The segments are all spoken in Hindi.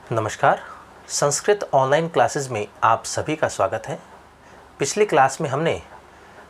नमस्कार। संस्कृत ऑनलाइन क्लासेस में आप सभी का स्वागत है। पिछली क्लास में हमने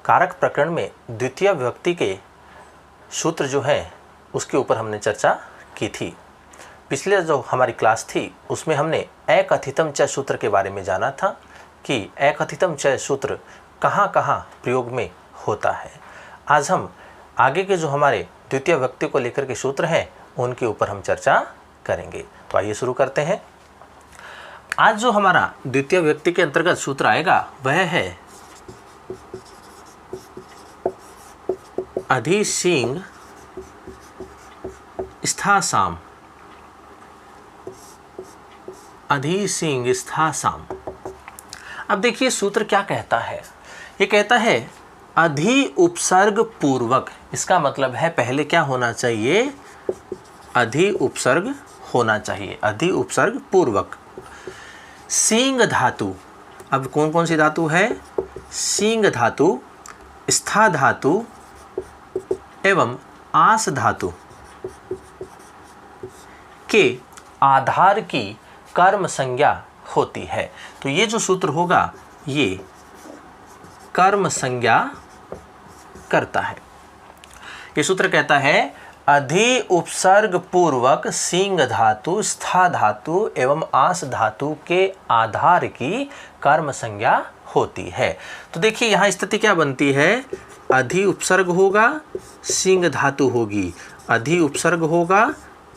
कारक प्रकरण में द्वितीय विभक्ति के सूत्र जो हैं उसके ऊपर हमने चर्चा की थी। पिछले जो हमारी क्लास थी उसमें हमने अकथितम च सूत्र के बारे में जाना था कि अकथितम च सूत्र कहाँ कहाँ प्रयोग में होता है। आज हम आगे के जो हमारे द्वितीय विभक्ति को लेकर के सूत्र हैं उनके ऊपर हम चर्चा करेंगे। तो आइए शुरू करते हैं। आज जो हमारा द्वितीय विभक्ति के अंतर्गत सूत्र आएगा वह है अधि सींग स्था साम। अधि सींग स्था साम। अब देखिए सूत्र क्या कहता है। ये कहता है अधि उपसर्ग पूर्वक। इसका मतलब है पहले क्या होना चाहिए, अधि उपसर्ग होना चाहिए, अधि उपसर्ग पूर्वक। सींग धातु, अब कौन कौन सी धातु है, सींग धातु, स्था धातु एवं आस धातु के आधार की कर्म संज्ञा होती है। तो ये जो सूत्र होगा ये कर्म संज्ञा करता है। ये सूत्र कहता है अधि उपसर्ग पूर्वक सींग धातु, स्था धातु एवं आस धातु के आधार की कर्म संज्ञा होती है। तो देखिए यहाँ स्थिति क्या बनती है, अधि उपसर्ग होगा, सींग धातु होगी, अधि उपसर्ग होगा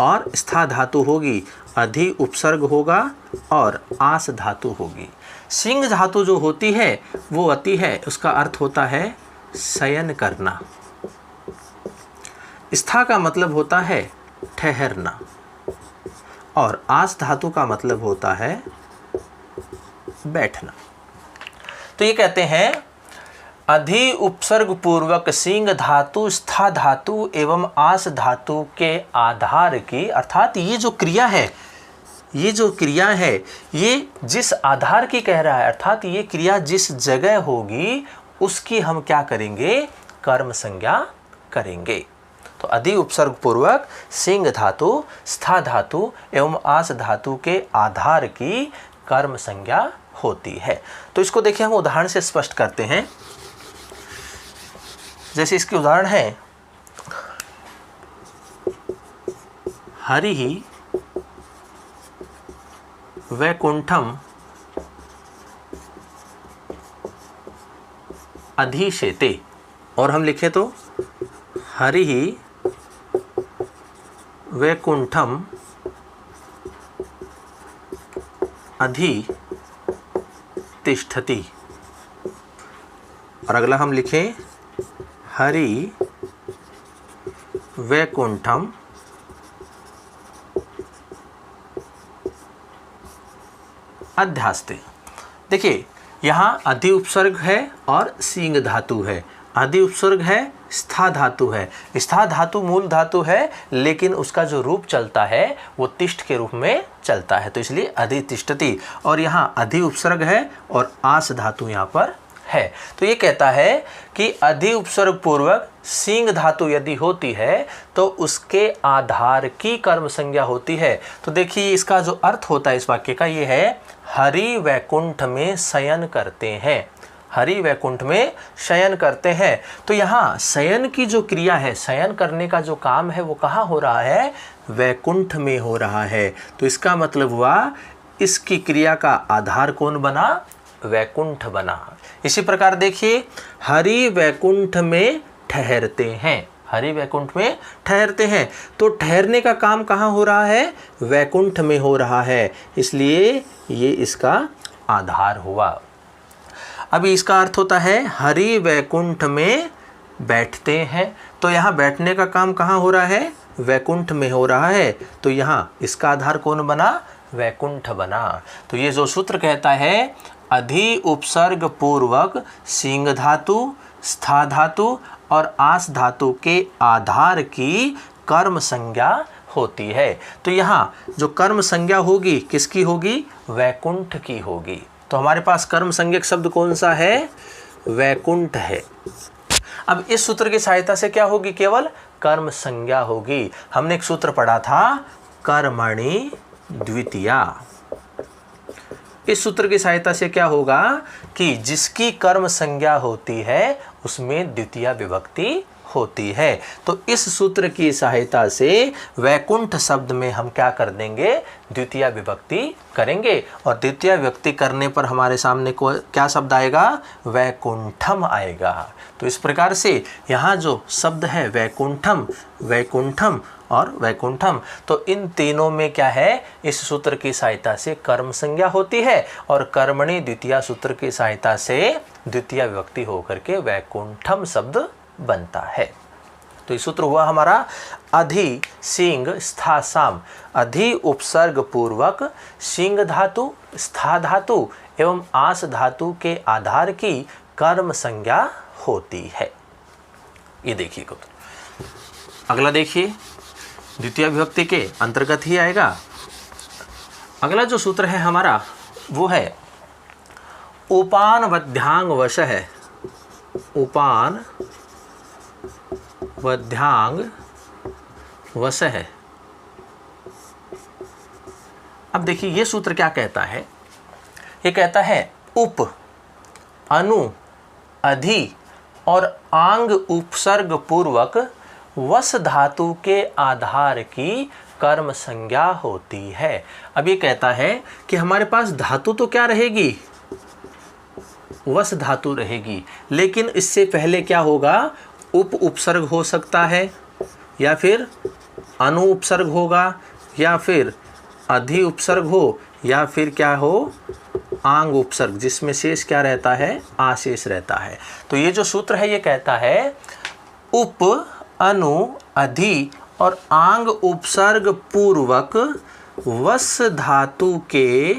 और स्था धातु होगी, अधि उपसर्ग होगा और आस धातु होगी। सींग धातु जो होती है वो अति है, उसका अर्थ होता है शयन करना। स्था का मतलब होता है ठहरना और आस धातु का मतलब होता है बैठना। तो ये कहते हैं अधि उपसर्ग पूर्वक सींग धातु, स्था धातु एवं आस धातु के आधार की, अर्थात ये जो क्रिया है, ये जो क्रिया है ये जिस आधार की कह रहा है, अर्थात ये क्रिया जिस जगह होगी उसकी हम क्या करेंगे, कर्म संज्ञा करेंगे। तो अधि उपसर्ग पूर्वक सींग धातु, स्था धातु एवं आस धातु के आधार की कर्म संज्ञा होती है। तो इसको देखिए हम उदाहरण से स्पष्ट करते हैं। जैसे इसके उदाहरण है हरि वैकुंठम अधिशेते, और हम लिखे तो हरि वैकुंठम अधितिष्ठति, और अगला हम लिखें हरि वैकुंठम अध्यास्ते। देखिए यहाँ अधि उपसर्ग है और सींग धातु है, अधि उपसर्ग है, स्था धातु है। स्था धातु मूल धातु है लेकिन उसका जो रूप चलता है वो तिष्ठ के रूप में चलता है, तो इसलिए अधितिष्ठति। और यहाँ अधि उपसर्ग है और आस धातु यहाँ पर है। तो ये कहता है कि अधि उपसर्ग पूर्वक सींग धातु यदि होती है तो उसके आधार की कर्म संज्ञा होती है। तो देखिए इसका जो अर्थ होता है इस वाक्य का ये है हरि वैकुंठ में शयन करते हैं, हरि वैकुंठ में शयन करते हैं। तो यहाँ शयन की जो क्रिया है, शयन करने का जो काम है वो कहाँ हो रहा है, वैकुंठ में हो रहा है। तो इसका मतलब हुआ इसकी क्रिया का आधार कौन बना, वैकुंठ बना। इसी प्रकार देखिए हरि वैकुंठ में ठहरते हैं, हरि वैकुंठ में ठहरते हैं। तो ठहरने का काम कहाँ हो रहा है, वैकुंठ में हो रहा है, इसलिए ये इसका आधार हुआ। अभी इसका अर्थ होता है हरि वैकुंठ में बैठते हैं। तो यहाँ बैठने का काम कहाँ हो रहा है, वैकुंठ में हो रहा है, तो यहाँ इसका आधार कौन बना, वैकुंठ बना। तो ये जो सूत्र कहता है अधि उपसर्ग पूर्वक सींग धातु, स्था धातु और आस धातु के आधार की कर्म संज्ञा होती है। तो यहाँ जो कर्म संज्ञा होगी किसकी होगी, वैकुंठ की होगी। तो हमारे पास कर्म संज्ञक शब्द कौन सा है, वैकुंठ है। अब इस सूत्र की सहायता से क्या होगी, केवल कर्म संज्ञा होगी। हमने एक सूत्र पढ़ा था कर्मणि द्वितीया। इस सूत्र की सहायता से क्या होगा कि जिसकी कर्म संज्ञा होती है उसमें द्वितीया विभक्ति होती है। तो इस सूत्र की सहायता से वैकुंठ शब्द में हम क्या कर देंगे, द्वितीया विभक्ति करेंगे। और द्वितीया विभक्ति करने पर हमारे सामने को क्या शब्द आएगा, वैकुंठम आएगा। तो इस प्रकार से यहाँ जो शब्द है वैकुंठम, वैकुंठम और वैकुंठम, तो इन तीनों में क्या है, इस सूत्र की सहायता से कर्म संज्ञा होती है और कर्मणि द्वितीया सूत्र की सहायता से द्वितीया विभक्ति होकर के वैकुंठम शब्द बनता है। तो ये सूत्र हुआ हमारा अधि सिंग स्था साम। अधि उपसर्ग पूर्वक सिंग धातु, स्था धातु एवं आस धातु के आधार की कर्म संज्ञा होती है। ये देखिए अगला देखिए, द्वितीय विभक्ति के अंतर्गत ही आएगा। अगला जो सूत्र है हमारा वो है उपान वध्यांग वश है। उपान वध्यांग वश है। अब देखिए ये सूत्र क्या कहता है, ये कहता है उप, अनु, अधि और आंग उपसर्ग पूर्वक वस धातु के आधार की कर्म संज्ञा होती है। अब ये कहता है कि हमारे पास धातु तो क्या रहेगी, वस धातु रहेगी, लेकिन इससे पहले क्या होगा, उप उपसर्ग हो सकता है या फिर अनु उपसर्ग होगा या फिर अधि उपसर्ग हो या फिर क्या हो, आंग उपसर्ग, जिसमें शेष क्या रहता है, आशेष रहता है। तो ये जो सूत्र है ये कहता है उप, अनु, अधि और आंग उपसर्ग पूर्वक वस धातु के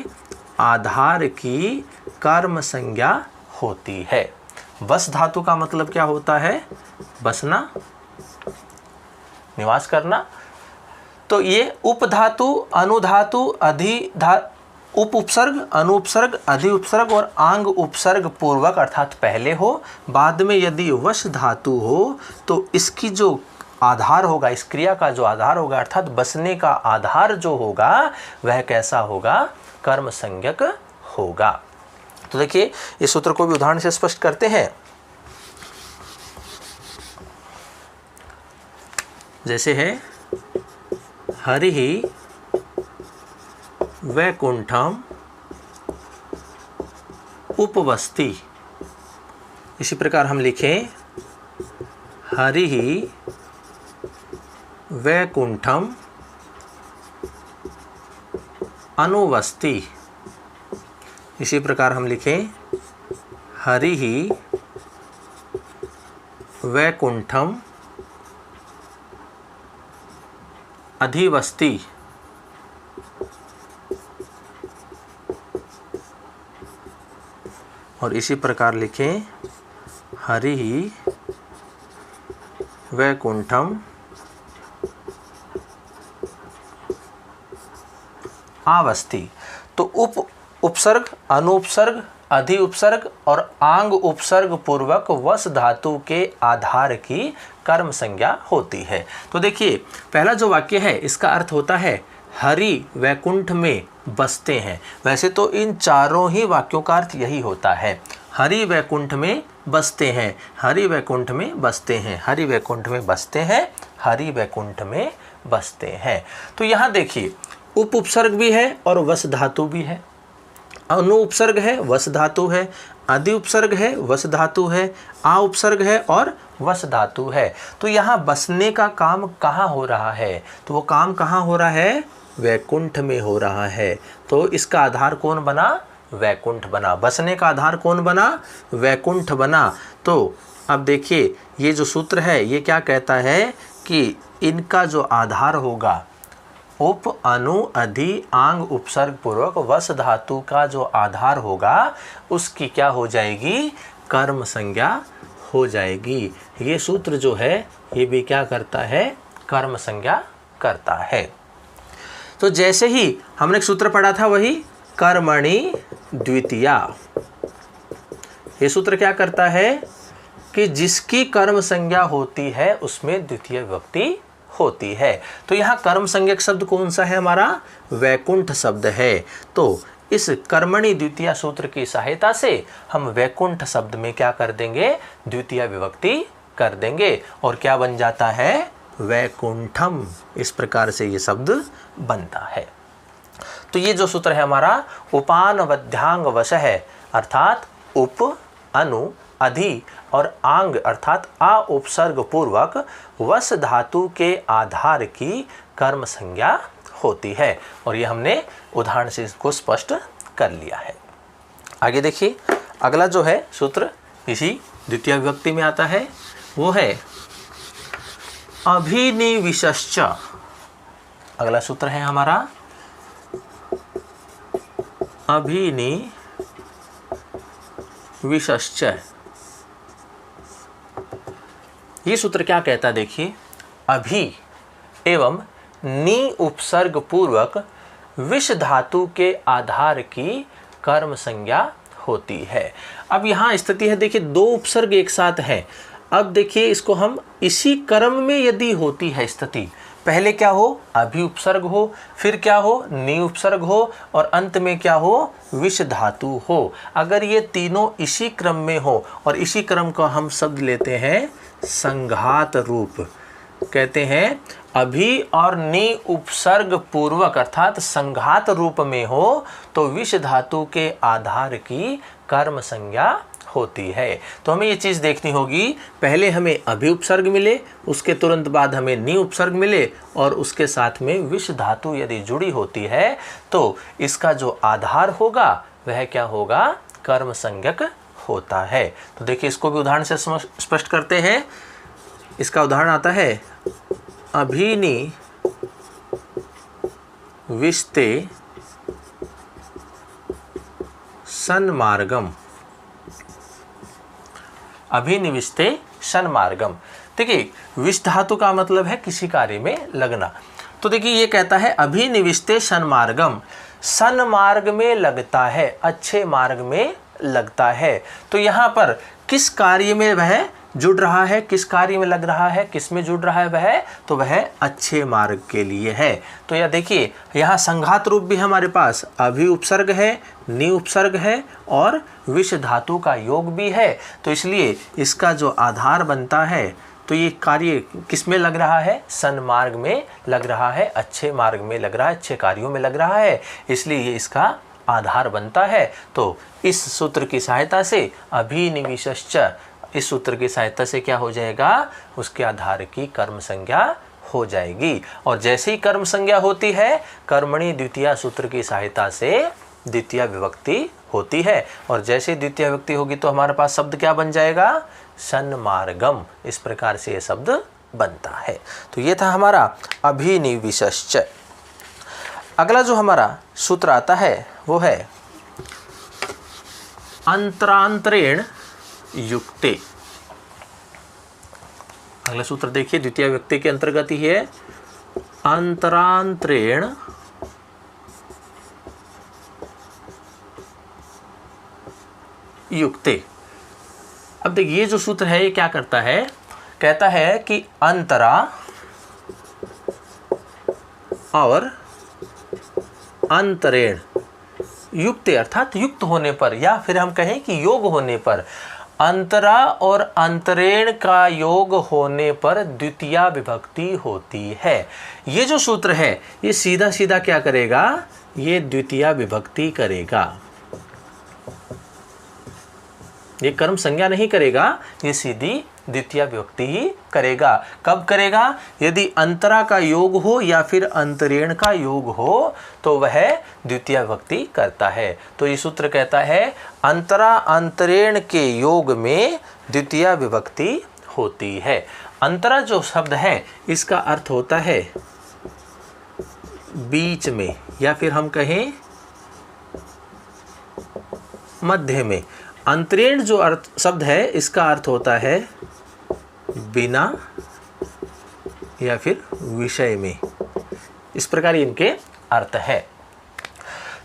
आधार की कर्म संज्ञा होती है। वस धातु का मतलब क्या होता है, बसना, निवास करना। तो ये उप धातु, अनुधातु, अधि उप उपसर्ग, अनु उपसर्ग, अधि उपसर्ग और आंग उपसर्ग पूर्वक अर्थात पहले हो। बाद में यदि वश धातु हो तो इसकी जो आधार होगा, इस क्रिया का जो आधार होगा अर्थात बसने का आधार जो होगा वह कैसा होगा, कर्म संज्ञक होगा। तो देखिए इस सूत्र को भी उदाहरण से स्पष्ट करते हैं। जैसे है हरिः वैकुंठम उपवस्ति। इसी प्रकार हम लिखें हरिः वैकुंठम अनुवस्ति। इसी प्रकार हम लिखें हरिः वैकुंठम अधिवस्ति। और इसी प्रकार लिखें हरिः वैकुंठम आवस्ति। तो उप उपसर्ग, अनुपसर्ग, अधि उपसर्ग और आंग उपसर्ग पूर्वक वस धातु के आधार की कर्म संज्ञा होती है। तो देखिए पहला जो वाक्य है इसका अर्थ होता है हरि वैकुंठ में बसते हैं। वैसे तो इन चारों ही वाक्यों का अर्थ यही होता है, हरि वैकुंठ में बसते हैं, हरि वैकुंठ में बसते हैं, हरि वैकुंठ में बसते हैं, हरि वैकुंठ में बसते हैं। तो यहाँ देखिए उप उपसर्ग भी है और वस धातु भी है, अनु उपसर्ग है, वस धातु है, अधि उपसर्ग है, वस धातु है, आ उपसर्ग है और वस धातु है। तो यहाँ बसने का काम कहाँ हो रहा है, तो वो काम कहाँ हो रहा है, वैकुंठ में हो रहा है। तो इसका आधार कौन बना, वैकुंठ बना। बसने का आधार कौन बना, वैकुंठ बना। तो अब देखिए ये जो सूत्र है ये क्या कहता है कि इनका जो आधार होगा उप, अनु, अधि, आंग उपसर्ग पूर्वक वस धातु का जो आधार होगा उसकी क्या हो जाएगी, कर्म संज्ञा हो जाएगी। ये सूत्र जो है ये भी क्या करता है, कर्म संज्ञा करता है। तो जैसे ही हमने एक सूत्र पढ़ा था वही कर्मणि द्वितीया। ये सूत्र क्या करता है कि जिसकी कर्म संज्ञा होती है उसमें द्वितीय विभक्ति होती है। तो यहाँ कर्म संज्ञक शब्द कौन सा है हमारा? वैकुंठ शब्द है। तो इस कर्मणि द्वितीया सूत्र की सहायता से हम वैकुंठ शब्द में क्या कर देंगे? द्वितीया विभक्ति कर देंगे और क्या बन जाता है? वैकुंठम। इस प्रकार से ये शब्द बनता है। तो ये जो सूत्र है हमारा उपानवध्यांग वश है, अर्थात उप, अनु, अधि और आंग अर्थात आ उपसर्ग पूर्वक वश धातु के आधार की कर्म संज्ञा होती है। और ये हमने उदाहरण से इसको स्पष्ट कर लिया है। आगे देखिए, अगला जो है सूत्र इसी द्वितीय विभक्ति में आता है, वो है अभिनिविशश्च। अगला सूत्र है हमारा अभिनिविशश्च। ये सूत्र क्या कहता है? देखिए, अभि एवं नि उपसर्ग पूर्वक विष धातु के आधार की कर्म संज्ञा होती है। अब यहाँ स्थिति है, देखिए दो उपसर्ग एक साथ है। अब देखिए इसको हम इसी क्रम में यदि होती है स्थिति, पहले क्या हो? अभि उपसर्ग हो, फिर क्या हो? नि उपसर्ग हो और अंत में क्या हो? विष धातु हो। अगर ये तीनों इसी क्रम में हो और इसी क्रम का हम शब्द लेते हैं संघात रूप, कहते हैं अभि और नि उपसर्ग पूर्वक अर्थात संघात रूप में हो तो विष धातु के आधार की कर्म संज्ञा होती है। तो हमें ये चीज़ देखनी होगी, पहले हमें अभि उपसर्ग मिले, उसके तुरंत बाद हमें नि उपसर्ग मिले और उसके साथ में विष धातु यदि जुड़ी होती है तो इसका जो आधार होगा वह क्या होगा? कर्म संज्ञक होता है। तो देखिए इसको भी उदाहरण से स्पष्ट करते हैं। इसका उदाहरण आता है अभिनि विष्टे सन्मार्गम। अभिनिविष्टे सन्मार्गम। देखिए विष धातु का मतलब है किसी कार्य में लगना। तो देखिए ये कहता है अभिनिविष्टे सन्मार्गम, सन्मार्ग में लगता है, अच्छे मार्ग में लगता है। तो यहाँ पर किस कार्य में वह जुड़ रहा है, किस कार्य में लग रहा है, किस में जुड़ रहा है वह? तो वह अच्छे मार्ग के लिए है। तो यह देखिए यहाँ संघात रूप भी हमारे पास अभि उपसर्ग है, नि उपसर्ग है और विष धातु का योग भी है। तो इसलिए इसका जो आधार बनता है तो ये कार्य किस में लग रहा है? सन्मार्ग में लग रहा है, अच्छे मार्ग में लग रहा है, अच्छे कार्यों में लग रहा है, इसलिए ये इसका आधार बनता है। तो इस सूत्र की सहायता से अभिनिविशश्च, इस सूत्र की सहायता से क्या हो जाएगा? उसके आधार की कर्म संज्ञा हो जाएगी। और जैसे ही कर्म संज्ञा होती है कर्मणि द्वितीया सूत्र की सहायता से द्वितीय विभक्ति होती है। और जैसे द्वितीय विभक्ति होगी तो हमारे पास शब्द क्या बन जाएगा? सन्मार्गम। इस प्रकार से यह शब्द बनता है। तो ये था हमारा अभिनिविशश्च। अगला जो हमारा सूत्र आता है वो है अंतरांतरेण युक्ते। अगला सूत्र देखिए द्वितीय विभक्ति के अंतर्गत ही है अंतरांतरेण युक्ते। अब देखिए ये जो सूत्र है ये क्या करता है? कहता है कि अंतरा और अंतरेण युक्त अर्थात युक्त होने पर, या फिर हम कहें कि योग होने पर, अंतरा और अंतरेण का योग होने पर द्वितीया विभक्ति होती है। ये जो सूत्र है ये सीधा सीधा क्या करेगा? ये द्वितीया विभक्ति करेगा, ये कर्म संज्ञा नहीं करेगा, ये सीधी द्वितीय विभक्ति ही करेगा। कब करेगा? यदि अंतरा का योग हो या फिर अंतरेण का योग हो तो वह द्वितीय विभक्ति करता है। तो ये सूत्र कहता है अंतरा अंतरेण के योग में द्वितीय विभक्ति होती है। अंतरा जो शब्द है इसका अर्थ होता है बीच में, या फिर हम कहें मध्य में। अंतरेण जो अर्थ शब्द है इसका अर्थ होता है बिना या फिर विषय में। इस प्रकार इनके अर्थ है।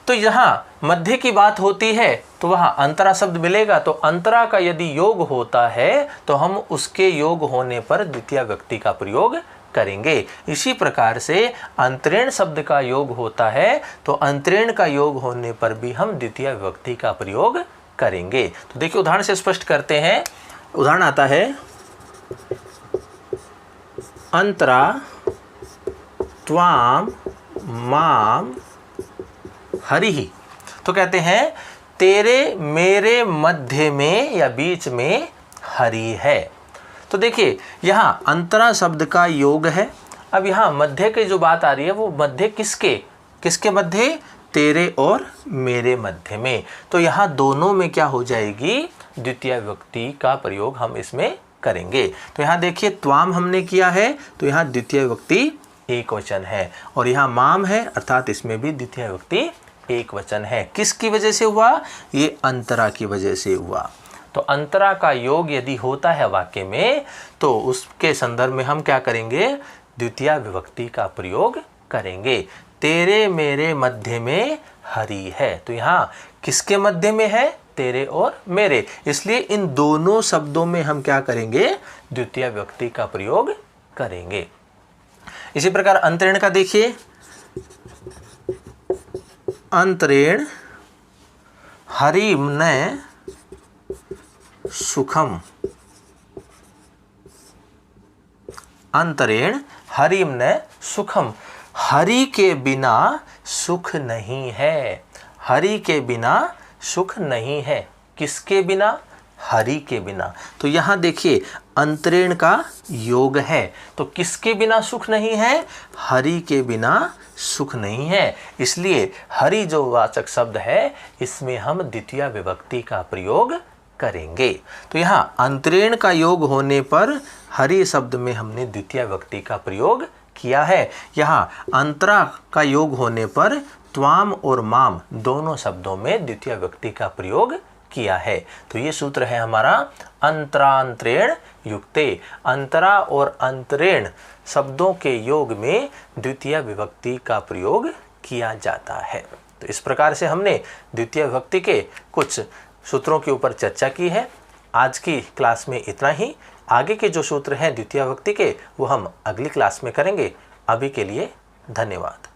तो यहाँ मध्य की बात होती है तो वहाँ अंतरा शब्द मिलेगा। तो अंतरा का यदि योग होता है तो हम उसके योग होने पर द्वितीय विभक्ति का प्रयोग करेंगे। इसी प्रकार से अंतरेण शब्द का योग होता है, तो अंतरेण का योग होने पर भी हम द्वितीय विभक्ति का प्रयोग करेंगे। तो देखिए उदाहरण से स्पष्ट करते हैं। उदाहरण आता है अंतरा त्वाम माम हरिहि। तो कहते हैं तेरे मेरे मध्य में या बीच में हरि है। तो देखिए यहाँ अंतरा शब्द का योग है। अब यहाँ मध्य की जो बात आ रही है वो मध्य किसके मध्य? तेरे और मेरे मध्य में। तो यहाँ दोनों में क्या हो जाएगी? द्वितीय विभक्ति का प्रयोग हम इसमें करेंगे। तो यहाँ देखिए त्वाम हमने किया है, तो यहाँ द्वितीय विभक्ति एक वचन है, और यहाँ माम है अर्थात इसमें भी द्वितीय विभक्ति एक वचन है। किसकी वजह से हुआ? ये अंतरा की वजह से हुआ। तो अंतरा का योग यदि होता है वाक्य में, तो उसके संदर्भ में हम क्या करेंगे? द्वितीय विभक्ति का प्रयोग करेंगे। तेरे मेरे मध्य में हरि है, तो यहाँ किसके मध्य में है? तेरे और मेरे। इसलिए इन दोनों शब्दों में हम क्या करेंगे? द्वितीय विभक्ति का प्रयोग करेंगे। इसी प्रकार अंतरेण का देखिए, अंतरेण हरिम न सुखम। अंतरेण हरिम न सुखम। हरि के बिना सुख नहीं है। हरि के बिना सुख नहीं है। किसके बिना? हरि के बिना। तो यहाँ देखिए अंतरेण का योग है, तो किसके बिना सुख नहीं है? हरि के बिना सुख नहीं है। इसलिए हरि जो वाचक शब्द है इसमें हम द्वितीय विभक्ति का प्रयोग करेंगे। तो यहाँ अंतरेण का योग होने पर हरि शब्द में हमने द्वितीय विभक्ति का प्रयोग किया है। यहाँ अंतरा का योग होने पर त्वाम और माम दोनों शब्दों में द्वितीय विभक्ति का प्रयोग किया है। तो ये सूत्र है हमारा अंतरांतरेण युक्ते। अंतरा और अंतरेण शब्दों के योग में द्वितीय विभक्ति का प्रयोग किया जाता है। तो इस प्रकार से हमने द्वितीय विभक्ति के कुछ सूत्रों के ऊपर चर्चा की है। आज की क्लास में इतना ही। आगे के जो सूत्र हैं द्वितीय विभक्ति के वो हम अगली क्लास में करेंगे। अभी के लिए धन्यवाद।